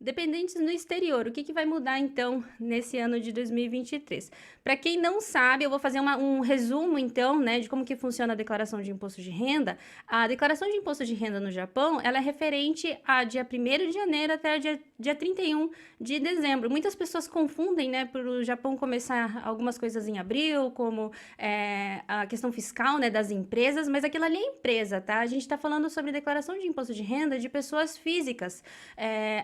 Dependentes no exterior, o que que vai mudar então nesse ano de 2023? Para quem não sabe, eu vou fazer um resumo então, né, de como que funciona a declaração de imposto de renda. A declaração de imposto de renda no Japão, ela é referente a dia 1º de janeiro até dia 31 de dezembro. Muitas pessoas confundem, né, por o Japão começar algumas coisas em abril, como a questão fiscal, né, das empresas, mas aquilo ali é empresa, tá? A gente está falando sobre declaração de imposto de renda de pessoas físicas.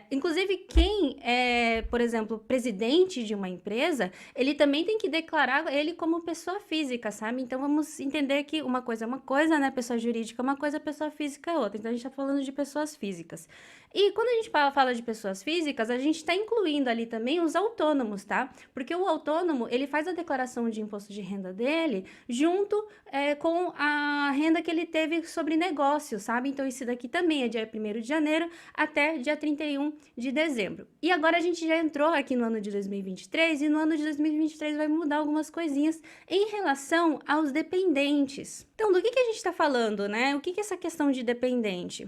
Inclusive, quem é, por exemplo, presidente de uma empresa, ele também tem que declarar ele como pessoa física, sabe? Então, vamos entender que uma coisa é uma coisa, né? Pessoa jurídica é uma coisa, pessoa física é outra. Então, a gente está falando de pessoas físicas. E quando a gente fala de pessoas físicas, a gente está incluindo ali também os autônomos, tá? Porque o autônomo, ele faz a declaração de imposto de renda dele junto com a renda que ele teve sobre negócio, sabe? Então, isso daqui também é dia 1º de janeiro até dia 31 de dezembro. E agora a gente já entrou aqui no ano de 2023 e no ano de 2023 vai mudar algumas coisinhas em relação aos dependentes. Então, do que a gente está falando, né? O que é essa questão de dependente?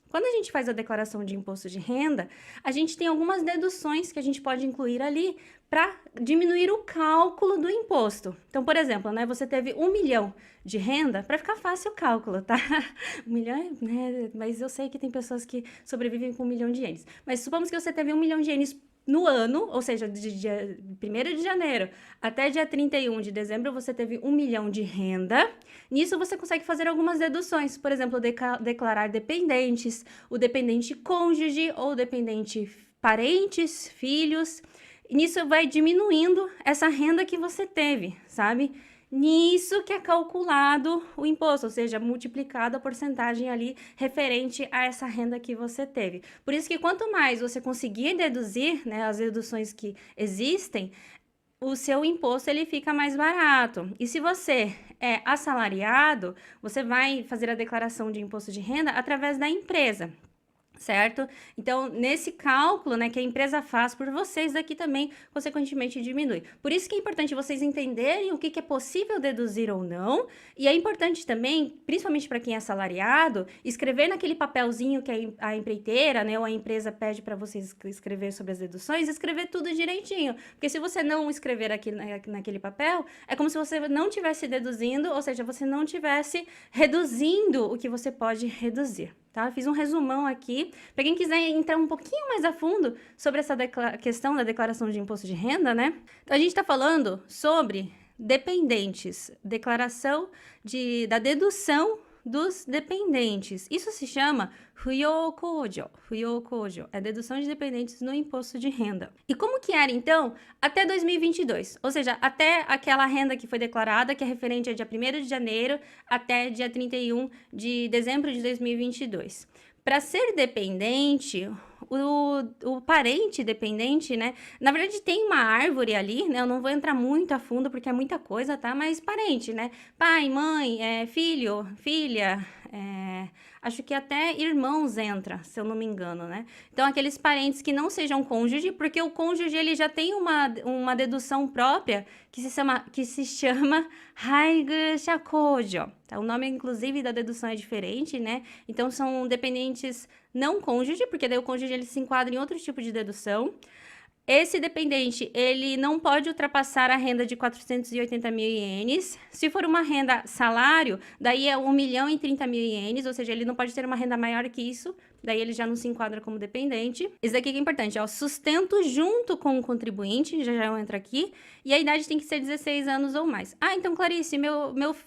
Quando a gente faz a declaração de imposto de renda, a gente tem algumas deduções que a gente pode incluir ali para diminuir o cálculo do imposto. Então, por exemplo, né, você teve 1 milhão de renda, para ficar fácil o cálculo, tá? 1 milhão, né? Mas eu sei que tem pessoas que sobrevivem com 1 milhão de ienes. Mas supomos que você teve 1 milhão de ienes no ano, ou seja, de dia 1º de janeiro até dia 31 de dezembro, você teve 1 milhão de renda. Nisso, você consegue fazer algumas deduções. Por exemplo, declarar dependentes, o dependente cônjuge ou dependente parentes, filhos. Nisso, vai diminuindo essa renda que você teve, sabe? Nisso que é calculado o imposto, ou seja, multiplicado a porcentagem ali referente a essa renda que você teve. Por isso que quanto mais você conseguir deduzir, né, as deduções que existem, o seu imposto ele fica mais barato. E se você é assalariado, você vai fazer a declaração de imposto de renda através da empresa. Certo? Então, nesse cálculo, né, que a empresa faz por vocês, daqui também, consequentemente, diminui. Por isso que é importante vocês entenderem o que é possível deduzir ou não, e é importante também, principalmente para quem é assalariado, escrever naquele papelzinho que a empreiteira, né, ou a empresa pede para vocês escrever sobre as deduções, escrever tudo direitinho. Porque se você não escrever aqui naquele papel, é como se você não estivesse deduzindo, ou seja, você não estivesse reduzindo o que você pode reduzir. Tá? Eu fiz um resumão aqui. Para quem quiser entrar um pouquinho mais a fundo sobre essa questão da declaração de imposto de renda, né? Então, a gente está falando sobre dependentes, declaração da dedução dos dependentes. Isso se chama Fuyōkoujō. Fuyōkoujō é dedução de dependentes no imposto de renda. E como que era, então, até 2022? Ou seja, até aquela renda que foi declarada, que é referente a dia 1º de janeiro até dia 31 de dezembro de 2022. Para ser dependente, o parente dependente, né? Na verdade, tem uma árvore ali, né? Eu não vou entrar muito a fundo porque é muita coisa, tá? Mas parente, né? Pai, mãe, filho, filha, acho que até irmãos entra, se eu não me engano, né? Então, aqueles parentes que não sejam cônjuge, porque o cônjuge, ele já tem uma dedução própria que se chama Haigu Shakojo. Tá? O nome, inclusive, da dedução é diferente, né? Então, são dependentes não cônjuge, porque daí o cônjuge ele se enquadra em outro tipo de dedução. Esse dependente, ele não pode ultrapassar a renda de 480 mil ienes. Se for uma renda salário, daí é 1 milhão e 30 mil ienes, ou seja, ele não pode ter uma renda maior que isso, daí ele já não se enquadra como dependente. Isso daqui que é importante, ó, sustento junto com o contribuinte, já eu entro aqui, e a idade tem que ser 16 anos ou mais. Ah, então, Clarice,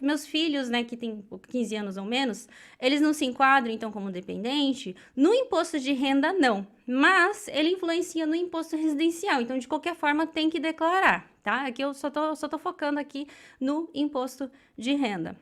meus filhos, né, que tem 15 anos ou menos, eles não se enquadram, então, como dependente? No imposto de renda, não. Mas ele influencia no imposto residencial, então de qualquer forma tem que declarar, tá? Aqui eu só tô focando aqui no imposto de renda.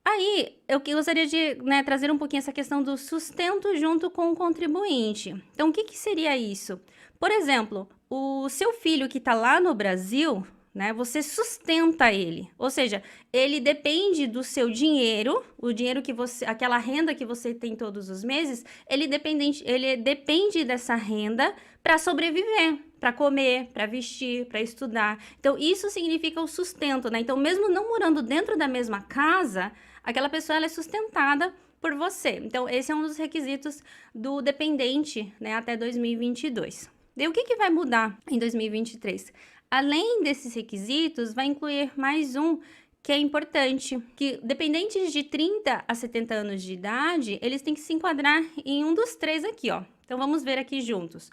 Aí, eu gostaria de, né, trazer um pouquinho essa questão do sustento junto com o contribuinte. Então, o que seria isso? Por exemplo, o seu filho que está lá no Brasil, né, você sustenta ele, ou seja, ele depende do seu dinheiro, o dinheiro que você, aquela renda que você tem todos os meses, ele depende dessa renda para sobreviver, para comer, para vestir, para estudar. Então, isso significa o sustento, né? Então, mesmo não morando dentro da mesma casa, aquela pessoa ela é sustentada por você. Então, esse é um dos requisitos do dependente, né, até 2022. Daí, o que que vai mudar em 2023? Além desses requisitos, vai incluir mais um que é importante, que dependentes de 30 a 70 anos de idade, eles têm que se enquadrar em um dos três aqui, ó. Então, vamos ver aqui juntos.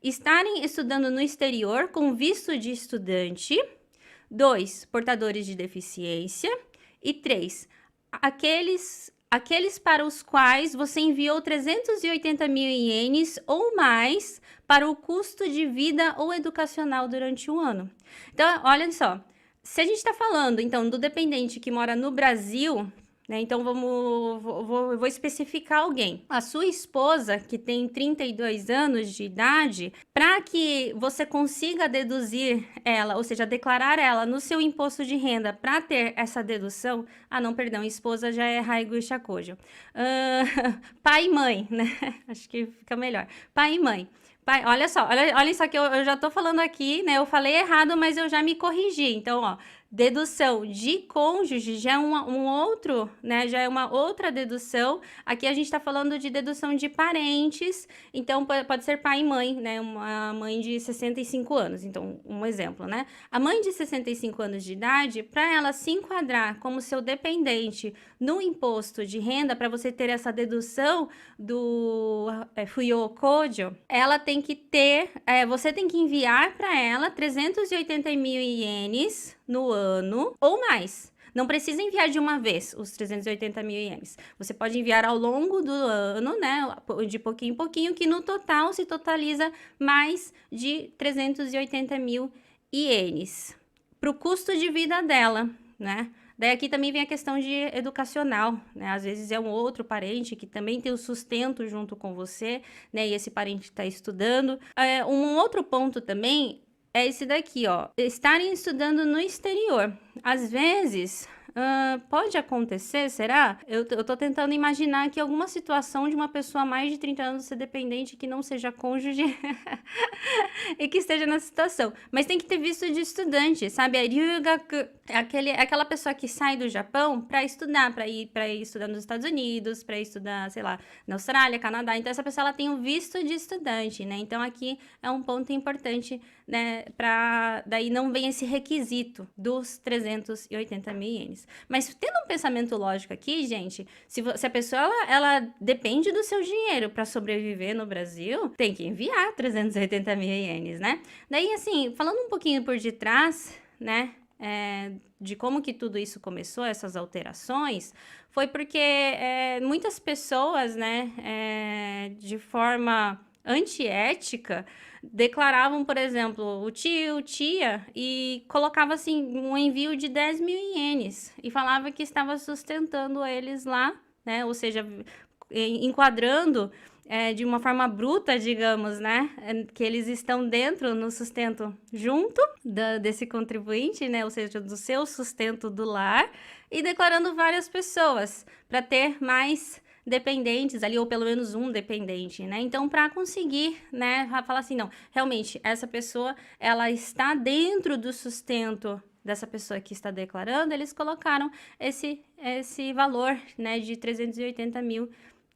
Estarem estudando no exterior com visto de estudante. 2, portadores de deficiência. E 3, aqueles para os quais você enviou 380 mil ienes ou mais para o custo de vida ou educacional durante um ano. Então, olha só, se a gente está falando, então, do dependente que mora no Brasil, né, então vou especificar alguém. A sua esposa, que tem 32 anos de idade, para que você consiga deduzir ela, ou seja, declarar ela no seu imposto de renda para ter essa dedução. Não, perdão, esposa já é Raigo e Chacojo. Pai e mãe, né? Acho que fica melhor. Pai e mãe. Pai, olha só, olha isso aqui, eu já tô falando aqui, né? Eu falei errado, mas eu já me corrigi. Então, ó, dedução de cônjuge já é um outro, né? Já é uma outra dedução. Aqui a gente está falando de dedução de parentes, então pode ser pai e mãe, né? Uma mãe de 65 anos, então um exemplo, né? A mãe de 65 anos de idade, para ela se enquadrar como seu dependente no imposto de renda, para você ter essa dedução do Fuyo Kojo, ela tem que ter, você tem que enviar para ela 380 mil ienes no ano ou mais. Não precisa enviar de uma vez os 380 mil ienes. Você pode enviar ao longo do ano, né? De pouquinho em pouquinho, que no total se totaliza mais de 380 mil ienes. Para o custo de vida dela, né? Daí aqui também vem a questão de educacional, né? Às vezes é um outro parente que também tem o sustento junto com você, né? E esse parente está estudando. Um outro ponto também é esse daqui, ó. Estarem estudando no exterior. Às vezes, pode acontecer, será? Eu tô tentando imaginar aqui alguma situação de uma pessoa mais de 30 anos ser dependente que não seja cônjuge e que esteja nessa situação. Mas tem que ter visto de estudante, sabe? A ryugaku é aquela pessoa que sai do Japão para estudar, para ir estudar nos Estados Unidos, para estudar, sei lá, na Austrália, Canadá. Então, essa pessoa ela tem um visto de estudante, né? Então, aqui é um ponto importante, né? Daí não vem esse requisito dos 380 mil ienes. Mas tendo um pensamento lógico aqui, gente, se a pessoa ela depende do seu dinheiro para sobreviver no Brasil, tem que enviar 380 mil ienes, né? Daí, assim, falando um pouquinho por detrás, né? De como que tudo isso começou, essas alterações, foi porque muitas pessoas, né, de forma antiética, declaravam, por exemplo, o tio, tia, e colocava assim um envio de 10 mil ienes e falava que estava sustentando eles lá, né? Ou seja, enquadrando de uma forma bruta, digamos, né? Que eles estão dentro no sustento junto desse contribuinte, né? Ou seja, do seu sustento do lar, e declarando várias pessoas para ter mais dependentes ali, ou pelo menos um dependente, né? Então, para conseguir, né, falar assim, não, realmente, essa pessoa, ela está dentro do sustento dessa pessoa que está declarando, eles colocaram esse valor, né, de 380 mil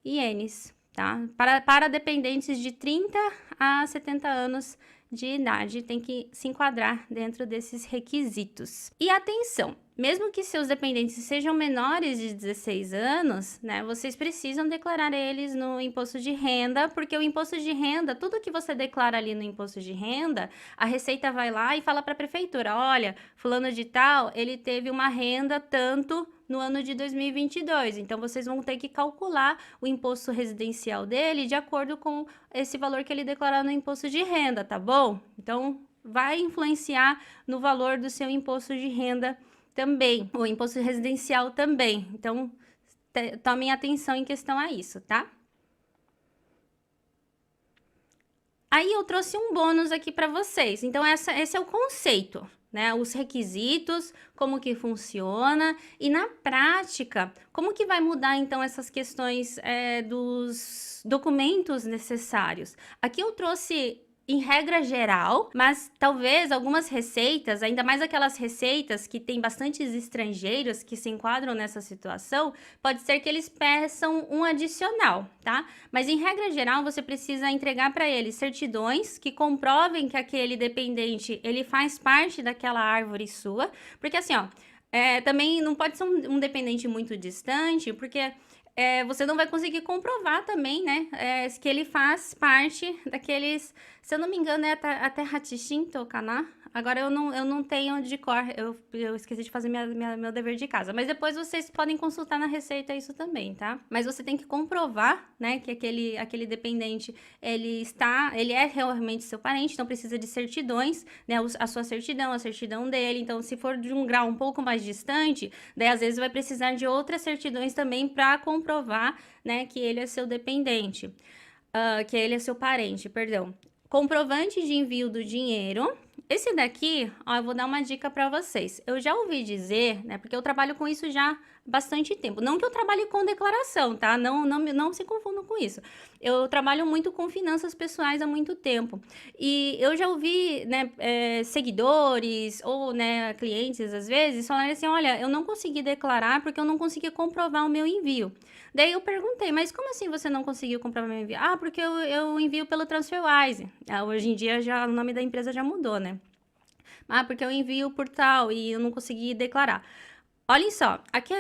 ienes, tá? Para dependentes de 30 a 70 anos de idade, tem que se enquadrar dentro desses requisitos. E atenção, mesmo que seus dependentes sejam menores de 16 anos, né, vocês precisam declarar eles no imposto de renda, porque o imposto de renda, tudo que você declara ali no imposto de renda, a Receita vai lá e fala para a prefeitura, olha, fulano de tal, ele teve uma renda tanto no ano de 2022, então vocês vão ter que calcular o imposto residencial dele de acordo com esse valor que ele declarar no imposto de renda, tá bom? Então, vai influenciar no valor do seu imposto de renda também, o imposto residencial também. Então, tomem atenção em questão a isso, tá? Aí eu trouxe um bônus aqui para vocês. Então, esse é o conceito, né? Os requisitos, como que funciona e na prática, como que vai mudar então essas questões dos documentos necessários. Aqui eu trouxe em regra geral, mas talvez algumas receitas, ainda mais aquelas receitas que tem bastantes estrangeiros que se enquadram nessa situação, pode ser que eles peçam um adicional, tá? Mas em regra geral, você precisa entregar para eles certidões que comprovem que aquele dependente, ele faz parte daquela árvore sua, porque assim, ó, também não pode ser um dependente muito distante, porque você não vai conseguir comprovar também, né, que ele faz parte daqueles, se eu não me engano, a terra Tixinto, Caná. Agora eu não tenho de cor, eu esqueci de fazer meu dever de casa. Mas depois vocês podem consultar na receita isso também, tá? Mas você tem que comprovar, né, que aquele dependente, ele é realmente seu parente, então precisa de certidões, né, a sua certidão, a certidão dele. Então, se for de um grau um pouco mais distante, daí às vezes vai precisar de outras certidões também para comprovar, né, que ele é seu dependente, que ele é seu parente, perdão. Comprovante de envio do dinheiro. Esse daqui, ó, eu vou dar uma dica para vocês. Eu já ouvi dizer, né, porque eu trabalho com isso já há bastante tempo. Não que eu trabalhe com declaração, tá? Não se confundam com isso. Eu trabalho muito com finanças pessoais há muito tempo. E eu já ouvi, né, seguidores ou, né, clientes, às vezes, falarem assim, olha, eu não consegui declarar porque eu não consegui comprovar o meu envio. Daí eu perguntei, mas como assim você não conseguiu comprovar o meu envio? Ah, porque eu envio pelo TransferWise. Hoje em dia já o nome da empresa já mudou, né? Ah, porque eu envio por tal e eu não consegui declarar. Olhem só, aqui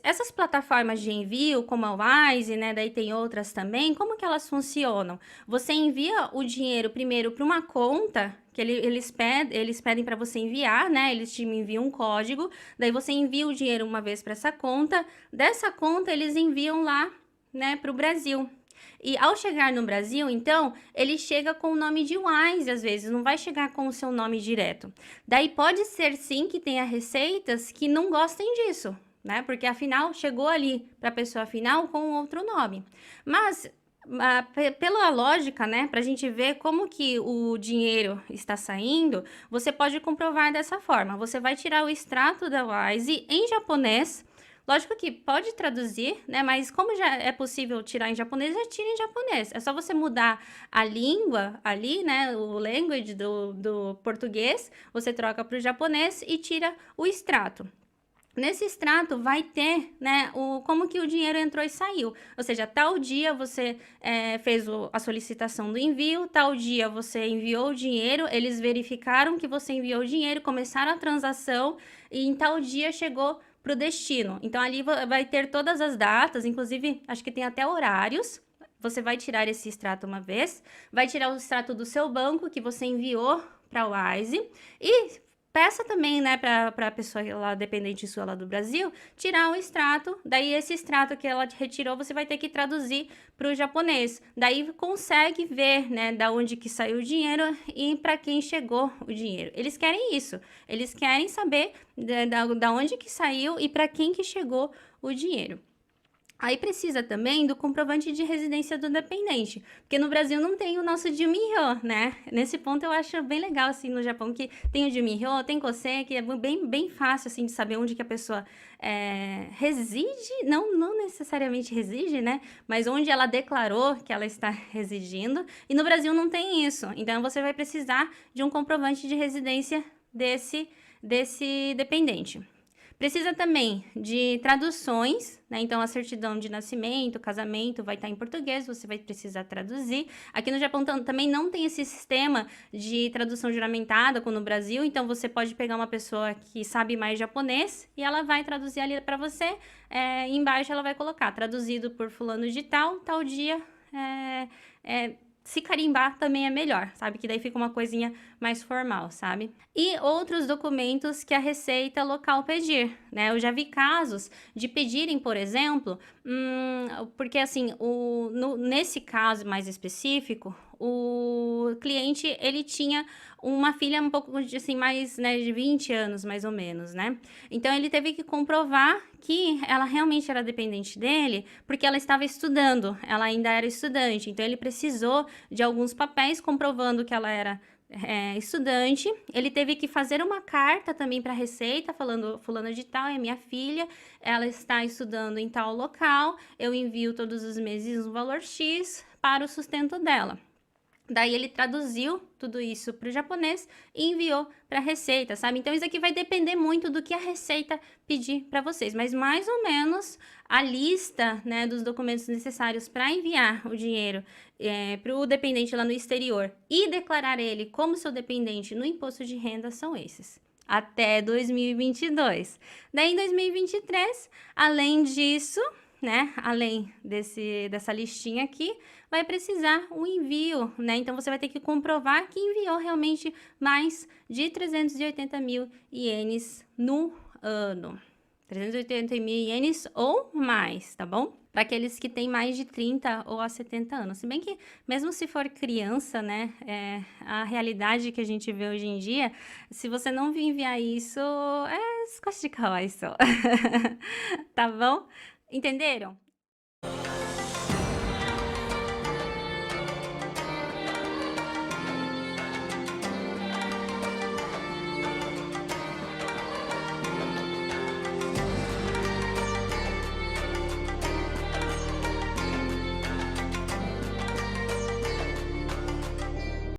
essas plataformas de envio, como a Wise, né, daí tem outras também, como que elas funcionam? Você envia o dinheiro primeiro para uma conta que eles pedem para você enviar, né? Eles te enviam um código, daí você envia o dinheiro uma vez para essa conta, dessa conta eles enviam lá, né, para o Brasil. E ao chegar no Brasil, então, ele chega com o nome de Wise, às vezes, não vai chegar com o seu nome direto. Daí pode ser sim que tenha receitas que não gostem disso, né? Porque afinal chegou ali para a pessoa final com outro nome. Mas pela lógica, né, para a gente ver como que o dinheiro está saindo, você pode comprovar dessa forma. Você vai tirar o extrato da Wise em japonês. Lógico que pode traduzir, né? Mas como já é possível tirar em japonês, já tira em japonês. É só você mudar a língua ali, né? O language do português, você troca para o japonês e tira o extrato. Nesse extrato vai ter, né, como que o dinheiro entrou e saiu. Ou seja, tal dia você fez a solicitação do envio, tal dia você enviou o dinheiro, eles verificaram que você enviou o dinheiro, começaram a transação e em tal dia chegou para o destino. Então, ali vai ter todas as datas, inclusive, acho que tem até horários. Você vai tirar esse extrato uma vez, vai tirar o extrato do seu banco que você enviou para o Wise e peça também, né, para a pessoa lá, dependente sua lá do Brasil, tirar o extrato. Daí, esse extrato que ela retirou, você vai ter que traduzir para o japonês. Daí, consegue ver, né, da onde que saiu o dinheiro e para quem chegou o dinheiro. Eles querem isso. Eles querem saber da onde que saiu e para quem que chegou o dinheiro. Aí precisa também do comprovante de residência do dependente, porque no Brasil não tem o nosso Jumihyo, né? Nesse ponto eu acho bem legal, assim, no Japão, que tem o Jumihyo, tem Kosei, que é bem fácil, assim, de saber onde que a pessoa reside, não necessariamente reside, né? Mas onde ela declarou que ela está residindo, e no Brasil não tem isso, então você vai precisar de um comprovante de residência desse dependente. Precisa também de traduções, né? Então, a certidão de nascimento, casamento vai estar em português, você vai precisar traduzir. Aqui no Japão também não tem esse sistema de tradução juramentada como no Brasil, então você pode pegar uma pessoa que sabe mais japonês e ela vai traduzir ali para você. Embaixo ela vai colocar traduzido por fulano de tal dia. Se carimbar também é melhor, sabe? Que daí fica uma coisinha mais formal, sabe? E outros documentos que a Receita local pedir, né? Eu já vi casos de pedirem, por exemplo, porque assim, nesse caso mais específico, o cliente, ele tinha uma filha um pouco, assim, mais, né, de 20 anos, mais ou menos, né? Então, ele teve que comprovar que ela realmente era dependente dele, porque ela estava estudando, ela ainda era estudante. Então, ele precisou de alguns papéis comprovando que ela era estudante. Ele teve que fazer uma carta também para a Receita, falando, fulana de tal é minha filha, ela está estudando em tal local, eu envio todos os meses um valor X para o sustento dela. Daí ele traduziu tudo isso para o japonês e enviou para a Receita, sabe. Então isso aqui vai depender muito do que a Receita pedir para vocês, mas mais ou menos a lista, né, dos documentos necessários para enviar o dinheiro, para o dependente lá no exterior e declarar ele como seu dependente no imposto de renda são esses, até 2022. Daí em 2023, além disso, né, além dessa listinha aqui, vai precisar o envio, né? Então você vai ter que comprovar que enviou realmente mais de 380 mil ienes no ano. 380 mil ienes ou mais, tá bom? Para aqueles que têm mais de 30 ou a 70 anos. Se bem que, mesmo se for criança, né, a realidade que a gente vê hoje em dia, se você não vir enviar isso, é 少しかわいそう. Tá bom? Entenderam?